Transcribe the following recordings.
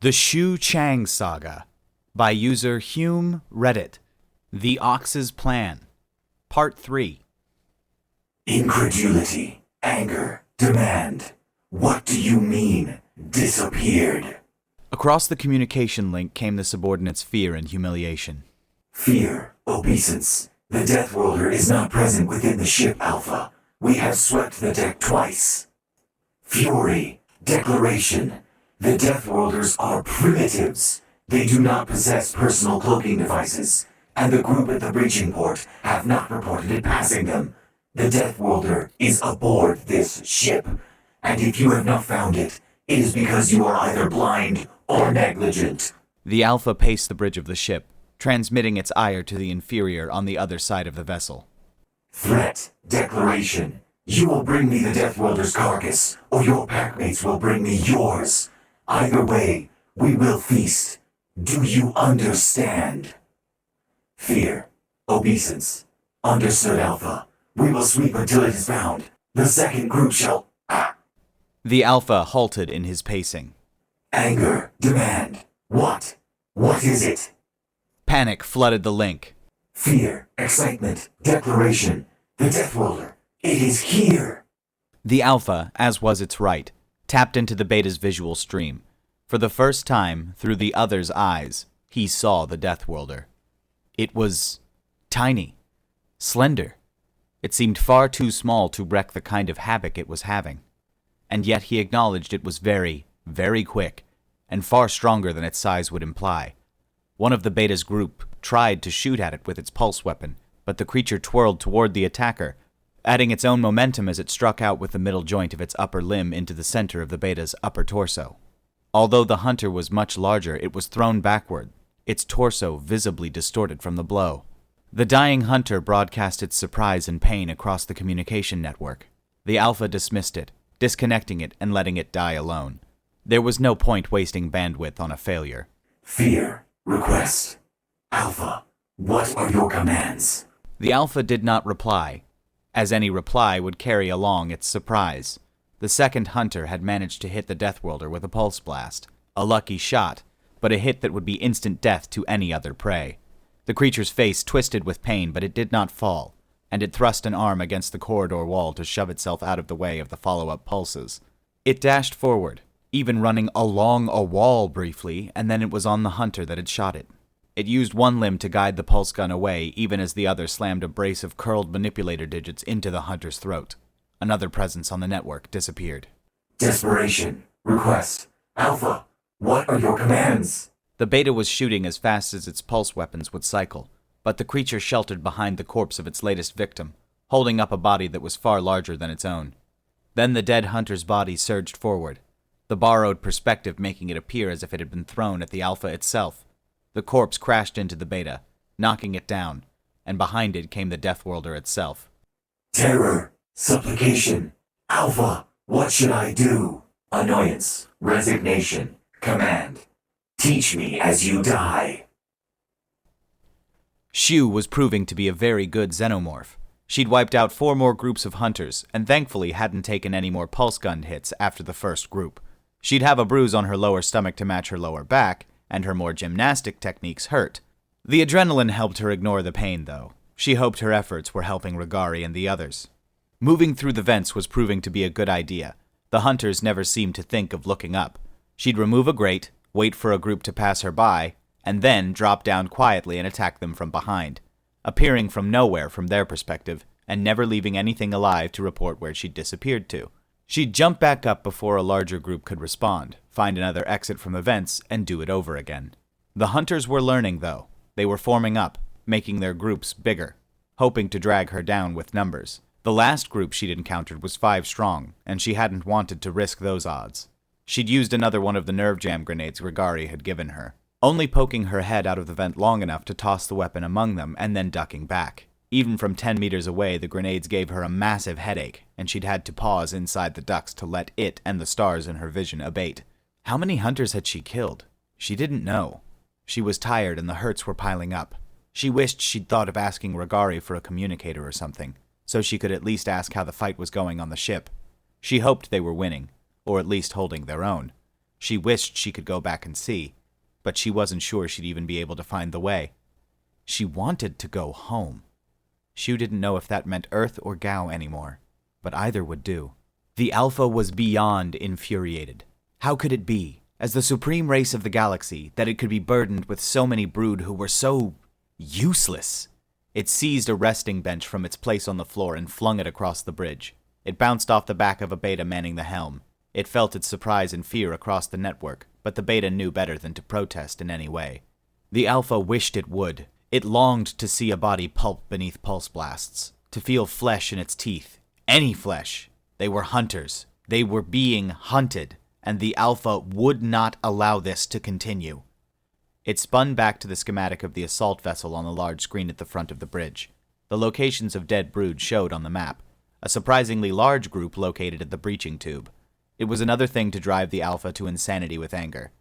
The Xiu Chang Saga by user Hume Reddit. The Ox's Plan. Part 3. Incredulity, anger, demand. What do you mean, disappeared? Across the communication link came the subordinate's fear and humiliation. Fear, obeisance. The Death Worlder is not present within the ship, Alpha. We have swept the deck twice. Fury, declaration. The Death Worlders are primitives. They do not possess personal cloaking devices, and the group at the breaching port have not reported it passing them. The Death Worlder is aboard this ship, and if you have not found it, it is because you are either blind or negligent. The Alpha paced the bridge of the ship, transmitting its ire to the inferior on the other side of the vessel. Threat, declaration. You will bring me the Death Worlder's carcass, or your packmates will bring me yours. Either way, we will feast. Do you understand? Fear, obeisance. Understood, Alpha. We will sweep until it is found. The second group shall... The Alpha halted in his pacing. Anger, demand. What? What is it? Panic flooded the link. Fear, excitement, declaration. The Death Worlder. It is here. The Alpha, as was its right, tapped into the Beta's visual stream. For the first time, through the other's eyes, he saw the Death Worlder. It was tiny, slender. It seemed far too small to wreak the kind of havoc it was having. And yet he acknowledged it was very, very quick, and far stronger than its size would imply. One of the Beta's group tried to shoot at it with its pulse weapon, but the creature twirled toward the attacker, adding its own momentum as it struck out with the middle joint of its upper limb into the center of the Beta's upper torso. Although the hunter was much larger, it was thrown backward, its torso visibly distorted from the blow. The dying hunter broadcast its surprise and pain across the communication network. The Alpha dismissed it, disconnecting it and letting it die alone. There was no point wasting bandwidth on a failure. Fear, request. Alpha, what are your commands? The Alpha did not reply, as any reply would carry along its surprise. The second hunter had managed to hit the Death Worlder with a pulse blast. A lucky shot, but a hit that would be instant death to any other prey. The creature's face twisted with pain, but it did not fall, and it thrust an arm against the corridor wall to shove itself out of the way of the follow-up pulses. It dashed forward, even running along a wall briefly, and then it was on the hunter that had shot it. It used one limb to guide the pulse gun away, even as the other slammed a brace of curled manipulator digits into the hunter's throat. Another presence on the network disappeared. Desperation. Request. Alpha, what are your commands? The Beta was shooting as fast as its pulse weapons would cycle, but the creature sheltered behind the corpse of its latest victim, holding up a body that was far larger than its own. Then the dead hunter's body surged forward, the borrowed perspective making it appear as if it had been thrown at the Alpha itself. The corpse crashed into the Beta, knocking it down, and behind it came the Death Worlder itself. Terror, supplication. Alpha, what should I do? Annoyance, resignation, command. Teach me as you die. Xiu was proving to be a very good xenomorph. She'd wiped out 4 more groups of hunters, and thankfully hadn't taken any more pulse gun hits after the first group. She'd have a bruise on her lower stomach to match her lower back, and her more gymnastic techniques hurt. The adrenaline helped her ignore the pain, though. She hoped her efforts were helping Regari and the others. Moving through the vents was proving to be a good idea. The hunters never seemed to think of looking up. She'd remove a grate, wait for a group to pass her by, and then drop down quietly and attack them from behind, appearing from nowhere from their perspective, and never leaving anything alive to report where she'd disappeared to. She'd jump back up before a larger group could respond, find another exit from the vents, and do it over again. The hunters were learning, though. They were forming up, making their groups bigger, hoping to drag her down with numbers. The last group she'd encountered was 5 strong, and she hadn't wanted to risk those odds. She'd used another one of the nerve jam grenades Regari had given her, only poking her head out of the vent long enough to toss the weapon among them and then ducking back. Even from 10 meters away, the grenades gave her a massive headache, and she'd had to pause inside the ducts to let it and the stars in her vision abate. How many hunters had she killed? She didn't know. She was tired and the hurts were piling up. She wished she'd thought of asking Regari for a communicator or something, so she could at least ask how the fight was going on the ship. She hoped they were winning, or at least holding their own. She wished she could go back and see, but she wasn't sure she'd even be able to find the way. She wanted to go home. Xiu didn't know if that meant Earth or Gao anymore, but either would do. The Alpha was beyond infuriated. How could it be, as the supreme race of the galaxy, that it could be burdened with so many brood who were so useless? It seized a resting bench from its place on the floor and flung it across the bridge. It bounced off the back of a beta manning the helm. It felt its surprise and fear across the network, but the beta knew better than to protest in any way. The Alpha wished it would. It longed to see a body pulp beneath pulse blasts, to feel flesh in its teeth. Any flesh. They were hunters. They were being hunted, and the Alpha would not allow this to continue. It spun back to the schematic of the assault vessel on the large screen at the front of the bridge. The locations of dead brood showed on the map. A surprisingly large group located at the breaching tube. It was another thing to drive the Alpha to insanity with anger.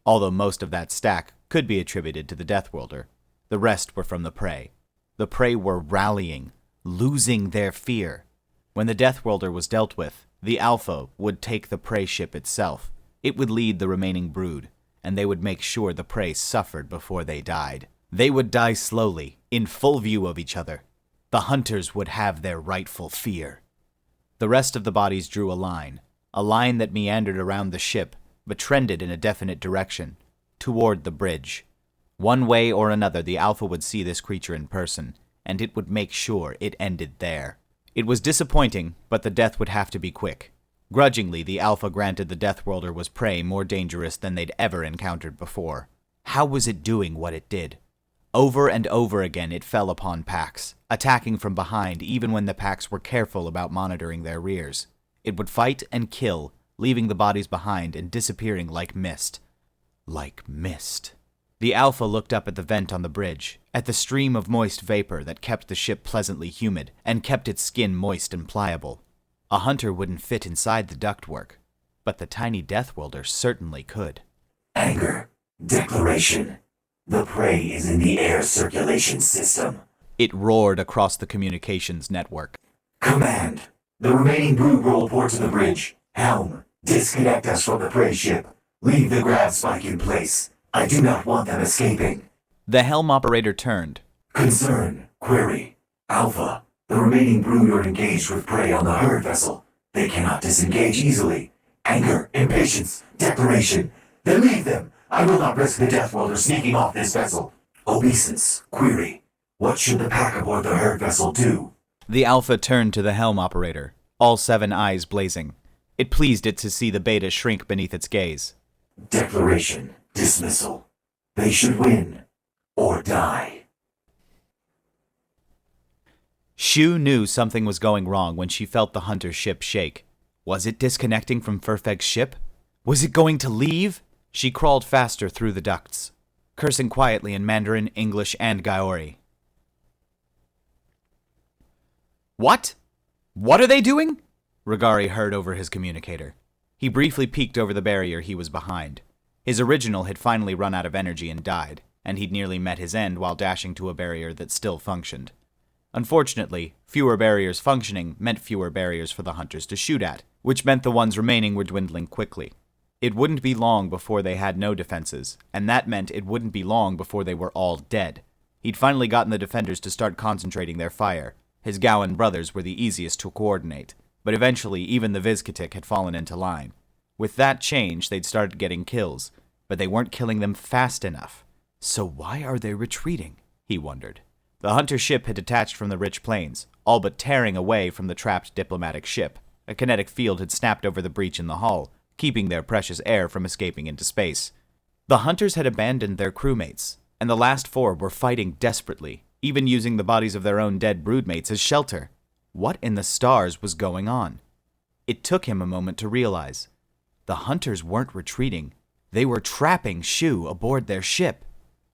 Although most of that stack could be attributed to the Deathworlder. The rest were from the prey. The prey were rallying, losing their fear. When the Deathworlder was dealt with, the Alpha would take the prey ship itself. It would lead the remaining brood, and they would make sure the prey suffered before they died. They would die slowly, in full view of each other. The hunters would have their rightful fear. The rest of the bodies drew a line that meandered around the ship, but trended in a definite direction, toward the bridge. One way or another, the Alpha would see this creature in person, and it would make sure it ended there. It was disappointing, but the death would have to be quick. Grudgingly, the Alpha granted the Deathworlder was prey more dangerous than they'd ever encountered before. How was it doing what it did? Over and over again it fell upon packs, attacking from behind even when the packs were careful about monitoring their rears. It would fight and kill, leaving the bodies behind and disappearing like mist. Like mist. The Alpha looked up at the vent on the bridge, at the stream of moist vapor that kept the ship pleasantly humid and kept its skin moist and pliable. A hunter wouldn't fit inside the ductwork, but the tiny Deathworlder certainly could. Anger. Declaration. The prey is in the air circulation system. It roared across the communications network. Command. The remaining brood will report to the bridge. Helm. Disconnect us from the prey ship. Leave the grav spike in place. I do not want them escaping. The helm operator turned. Concern. Query. Alpha. The remaining brood are engaged with prey on the herd vessel. They cannot disengage easily. Anger. Impatience. Declaration. Then leave them. I will not risk the Deathworlder sneaking off this vessel. Obeisance. Query. What should the pack aboard the herd vessel do? The Alpha turned to the helm operator, all 7 eyes blazing. It pleased it to see the beta shrink beneath its gaze. Declaration. Dismissal. They should win. Or die. Xiu knew something was going wrong when she felt the hunter ship shake. Was it disconnecting from Furfeg's ship? Was it going to leave? She crawled faster through the ducts, cursing quietly in Mandarin, English, and Gaori. What? What are they doing? Regari heard over his communicator. He briefly peeked over the barrier he was behind. His original had finally run out of energy and died, and he'd nearly met his end while dashing to a barrier that still functioned. Unfortunately, fewer barriers functioning meant fewer barriers for the hunters to shoot at, which meant the ones remaining were dwindling quickly. It wouldn't be long before they had no defenses, and that meant it wouldn't be long before they were all dead. He'd finally gotten the defenders to start concentrating their fire. His Gaoian brothers were the easiest to coordinate, but eventually even the Vizcatic had fallen into line. With that change, they'd started getting kills, but they weren't killing them fast enough. So why are they retreating? He wondered. The hunter ship had detached from the rich plains, all but tearing away from the trapped diplomatic ship. A kinetic field had snapped over the breach in the hull, keeping their precious air from escaping into space. The hunters had abandoned their crewmates, and the last 4 were fighting desperately, even using the bodies of their own dead broodmates as shelter. What in the stars was going on? It took him a moment to realize. The hunters weren't retreating. They were trapping Xiu aboard their ship.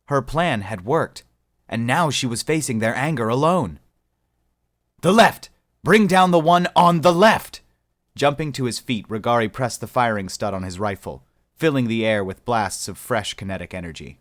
Her plan had worked, and now she was facing their anger alone. The left! Bring down the one on the left! Jumping to his feet, Regari pressed the firing stud on his rifle, filling the air with blasts of fresh kinetic energy.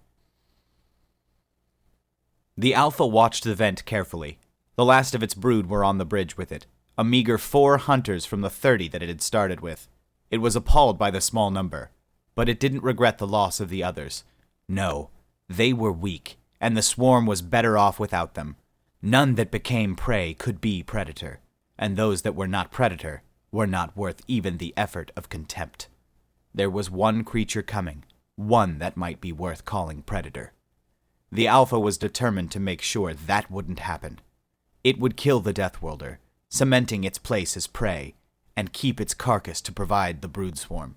The Alpha watched the vent carefully. The last of its brood were on the bridge with it, a meager 4 hunters from the 30 that it had started with. It was appalled by the small number. But it didn't regret the loss of the others. No, they were weak, and the swarm was better off without them. None that became prey could be predator, and those that were not predator were not worth even the effort of contempt. There was one creature coming, one that might be worth calling predator. The Alpha was determined to make sure that wouldn't happen. It would kill the Deathworlder, cementing its place as prey, and keep its carcass to provide the brood swarm.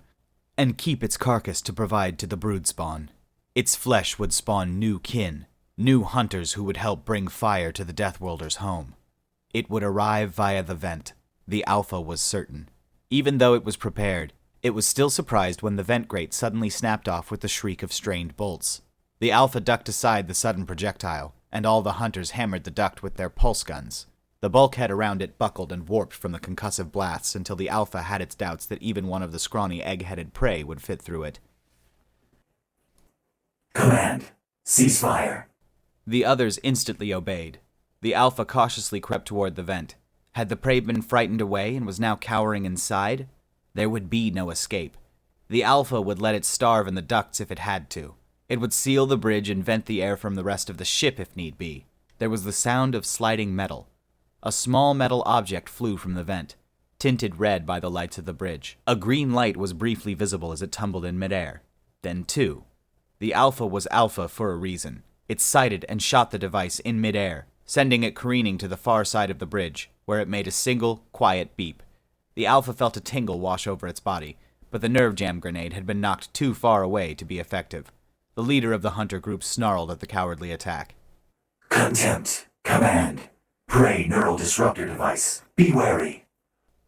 To the brood spawn. Its flesh would spawn new kin, new hunters who would help bring fire to the Deathworlder's home. It would arrive via the vent. The Alpha was certain. Even though it was prepared, it was still surprised when the vent grate suddenly snapped off with the shriek of strained bolts. The Alpha ducked aside the sudden projectile, and all the hunters hammered the duct with their pulse guns. The bulkhead around it buckled and warped from the concussive blasts until the Alpha had its doubts that even one of the scrawny egg-headed prey would fit through it. Command. Cease fire. The others instantly obeyed. The Alpha cautiously crept toward the vent. Had the prey been frightened away and was now cowering inside? There would be no escape. The Alpha would let it starve in the ducts if it had to. It would seal the bridge and vent the air from the rest of the ship if need be. There was the sound of sliding metal. A small metal object flew from the vent, tinted red by the lights of the bridge. A green light was briefly visible as it tumbled in midair. Then two. The Alpha was Alpha for a reason. It sighted and shot the device in midair, sending it careening to the far side of the bridge, where it made a single, quiet beep. The Alpha felt a tingle wash over its body, but the nerve jam grenade had been knocked too far away to be effective. The leader of the hunter group snarled at the cowardly attack. Contempt. Command. Prey neural disruptor device. Be wary.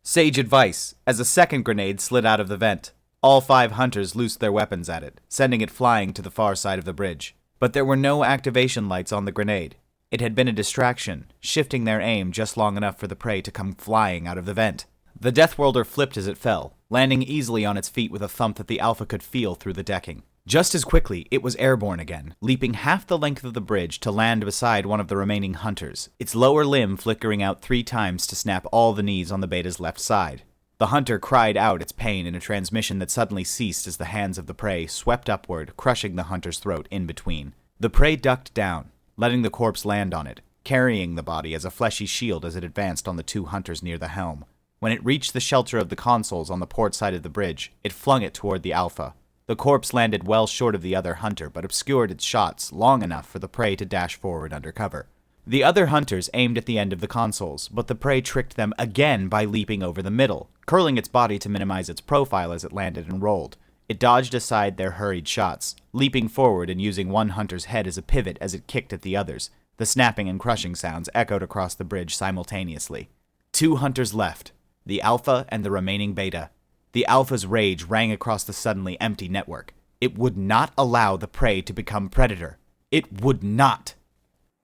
Sage advice, as a second grenade slid out of the vent. All 5 hunters loosed their weapons at it, sending it flying to the far side of the bridge. But there were no activation lights on the grenade. It had been a distraction, shifting their aim just long enough for the prey to come flying out of the vent. The Deathworlder flipped as it fell, landing easily on its feet with a thump that the Alpha could feel through the decking. Just as quickly, it was airborne again, leaping half the length of the bridge to land beside one of the remaining hunters, its lower limb flickering out 3 times to snap all the knees on the beta's left side. The hunter cried out its pain in a transmission that suddenly ceased as the hands of the prey swept upward, crushing the hunter's throat in between. The prey ducked down, letting the corpse land on it, carrying the body as a fleshy shield as it advanced on the 2 hunters near the helm. When it reached the shelter of the consoles on the port side of the bridge, it flung it toward the Alpha. The corpse landed well short of the other hunter, but obscured its shots long enough for the prey to dash forward under cover. The other hunters aimed at the end of the consoles, but the prey tricked them again by leaping over the middle, curling its body to minimize its profile as it landed and rolled. It dodged aside their hurried shots, leaping forward and using one hunter's head as a pivot as it kicked at the others. The snapping and crushing sounds echoed across the bridge simultaneously. 2 hunters left, the Alpha and the remaining beta. The Alpha's rage rang across the suddenly empty network. It would not allow the prey to become predator. It would not.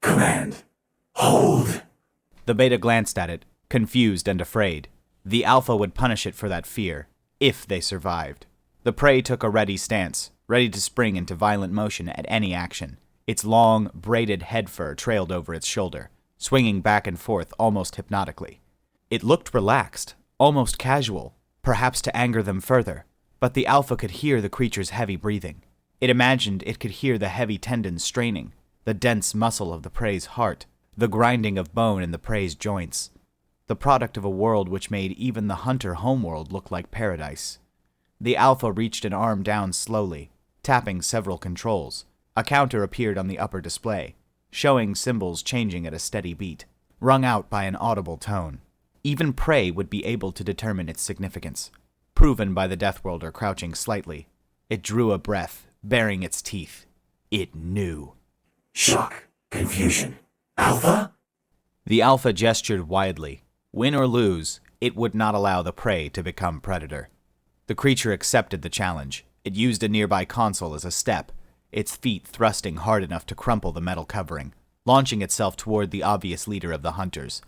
Command. Hold. The beta glanced at it, confused and afraid. The Alpha would punish it for that fear, if they survived. The prey took a ready stance, ready to spring into violent motion at any action. Its long, braided head fur trailed over its shoulder, swinging back and forth almost hypnotically. It looked relaxed, almost casual, perhaps to anger them further, but the Alpha could hear the creature's heavy breathing. It imagined it could hear the heavy tendons straining, the dense muscle of the prey's heart, the grinding of bone in the prey's joints, the product of a world which made even the hunter homeworld look like paradise. The Alpha reached an arm down slowly, tapping several controls. A counter appeared on the upper display, showing symbols changing at a steady beat, rung out by an audible tone. Even prey would be able to determine its significance, proven by the Deathworlder crouching slightly. It drew a breath, baring its teeth. It knew. Shock. Confusion. Alpha? The Alpha gestured widely. Win or lose, it would not allow the prey to become predator. The creature accepted the challenge. It used a nearby console as a step, its feet thrusting hard enough to crumple the metal covering, launching itself toward the obvious leader of the hunters.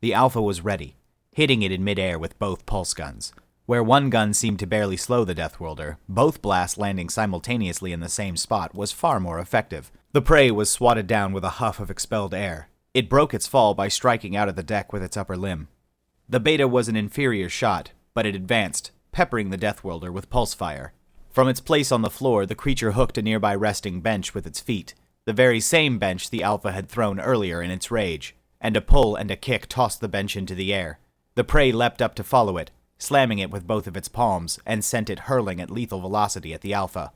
The Alpha was ready, hitting it in midair with both pulse guns. Where one gun seemed to barely slow the Deathworlder, both blasts landing simultaneously in the same spot was far more effective. The prey was swatted down with a huff of expelled air. It broke its fall by striking out of the deck with its upper limb. The beta was an inferior shot, but it advanced, peppering the Deathworlder with pulse fire. From its place on the floor, the creature hooked a nearby resting bench with its feet, the very same bench the alpha had thrown earlier in its rage, and a pull and a kick tossed the bench into the air. The prey leapt up to follow it, slamming it with both of its palms, and sent it hurling at lethal velocity at the alpha.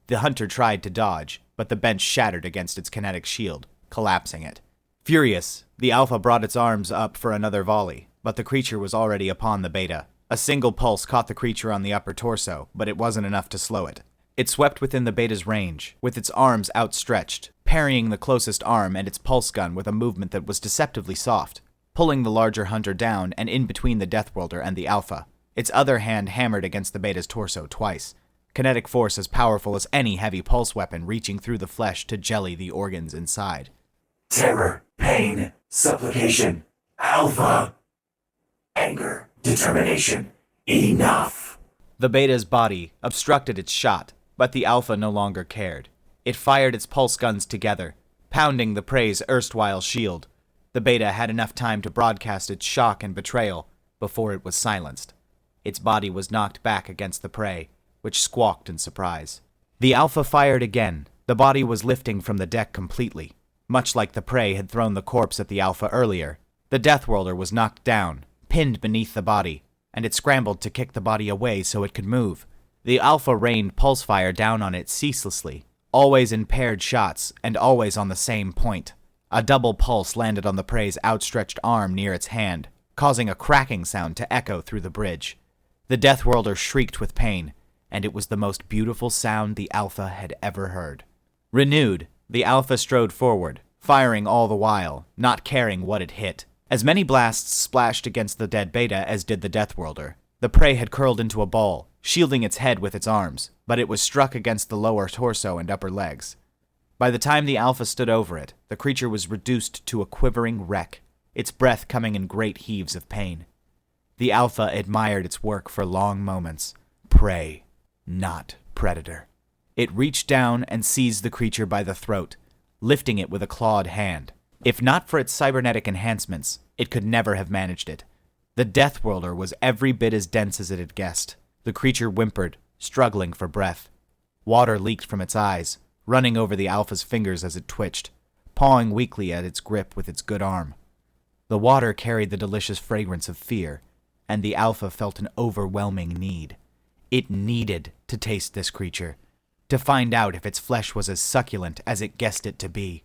The hunter tried to dodge, but the bench shattered against its kinetic shield, collapsing it. Furious, the alpha brought its arms up for another volley, but the creature was already upon the beta. A single pulse caught the creature on the upper torso, but it wasn't enough to slow it. It swept within the beta's range, with its arms outstretched, parrying the closest arm and its pulse gun with a movement that was deceptively soft, pulling the larger hunter down and in between the Deathworlder and the alpha. Its other hand hammered against the beta's torso twice, kinetic force as powerful as any heavy pulse weapon reaching through the flesh to jelly the organs inside. Terror, pain, supplication, alpha, anger, determination. Enough. The beta's body obstructed its shot, but the alpha no longer cared. It fired its pulse guns together, pounding the prey's erstwhile shield. The beta had enough time to broadcast its shock and betrayal before it was silenced. Its body was knocked back against the prey, which squawked in surprise. The alpha fired again. The body was lifting from the deck completely, much like the prey had thrown the corpse at the alpha earlier. The Deathworlder was knocked down, pinned beneath the body, and it scrambled to kick the body away so it could move. The alpha rained pulse fire down on it ceaselessly, always in paired shots and always on the same point. A double pulse landed on the prey's outstretched arm near its hand, causing a cracking sound to echo through the bridge. The Deathworlder shrieked with pain, and it was the most beautiful sound the alpha had ever heard. Renewed, the alpha strode forward, firing all the while, not caring what it hit. As many blasts splashed against the dead beta as did the Deathworlder. The prey had curled into a ball, shielding its head with its arms, but it was struck against the lower torso and upper legs. By the time the alpha stood over it, the creature was reduced to a quivering wreck, its breath coming in great heaves of pain. The alpha admired its work for long moments. Prey, not predator. It reached down and seized the creature by the throat, lifting it with a clawed hand. If not for its cybernetic enhancements, it could never have managed it. The Deathworlder was every bit as dense as it had guessed. The creature whimpered, struggling for breath. Water leaked from its eyes, running over the alpha's fingers as it twitched, pawing weakly at its grip with its good arm. The water carried the delicious fragrance of fear, and the alpha felt an overwhelming need. It needed to taste this creature, to find out if its flesh was as succulent as it guessed it to be.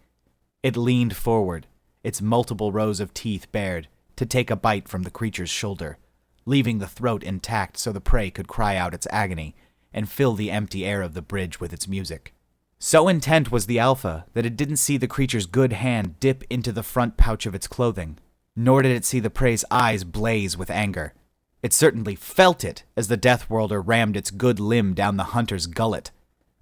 It leaned forward, its multiple rows of teeth bared, to take a bite from the creature's shoulder, leaving the throat intact so the prey could cry out its agony and fill the empty air of the bridge with its music. So intent was the alpha that it didn't see the creature's good hand dip into the front pouch of its clothing, nor did it see the prey's eyes blaze with anger. It certainly felt it as the Deathworlder rammed its good limb down the hunter's gullet.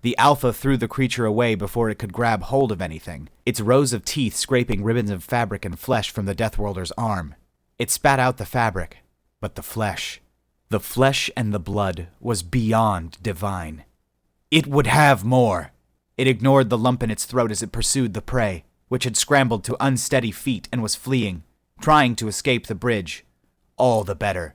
The alpha threw the creature away before it could grab hold of anything, its rows of teeth scraping ribbons of fabric and flesh from the Deathworlder's arm. It spat out the fabric, but the flesh and the blood was beyond divine. It would have more. It ignored the lump in its throat as it pursued the prey, which had scrambled to unsteady feet and was fleeing, trying to escape the bridge. All the better.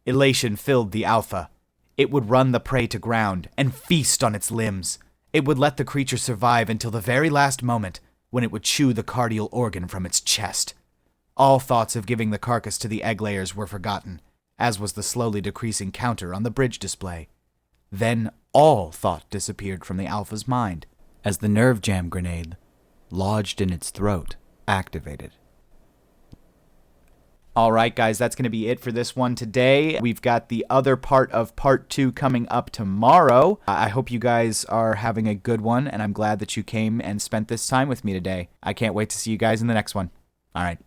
Elation filled the alpha. It would run the prey to ground and feast on its limbs. It would let the creature survive until the very last moment, when it would chew the cardial organ from its chest. All thoughts of giving the carcass to the egg layers were forgotten, as was the slowly decreasing counter on the bridge display. Then all thought disappeared from the alpha's mind, as the nerve jam grenade, lodged in its throat, activated. All right, guys, that's going to be it for this one today. We've got the other part of part 2 coming up tomorrow. I hope you guys are having a good one, and I'm glad that you came and spent this time with me today. I can't wait to see you guys in the next one. All right.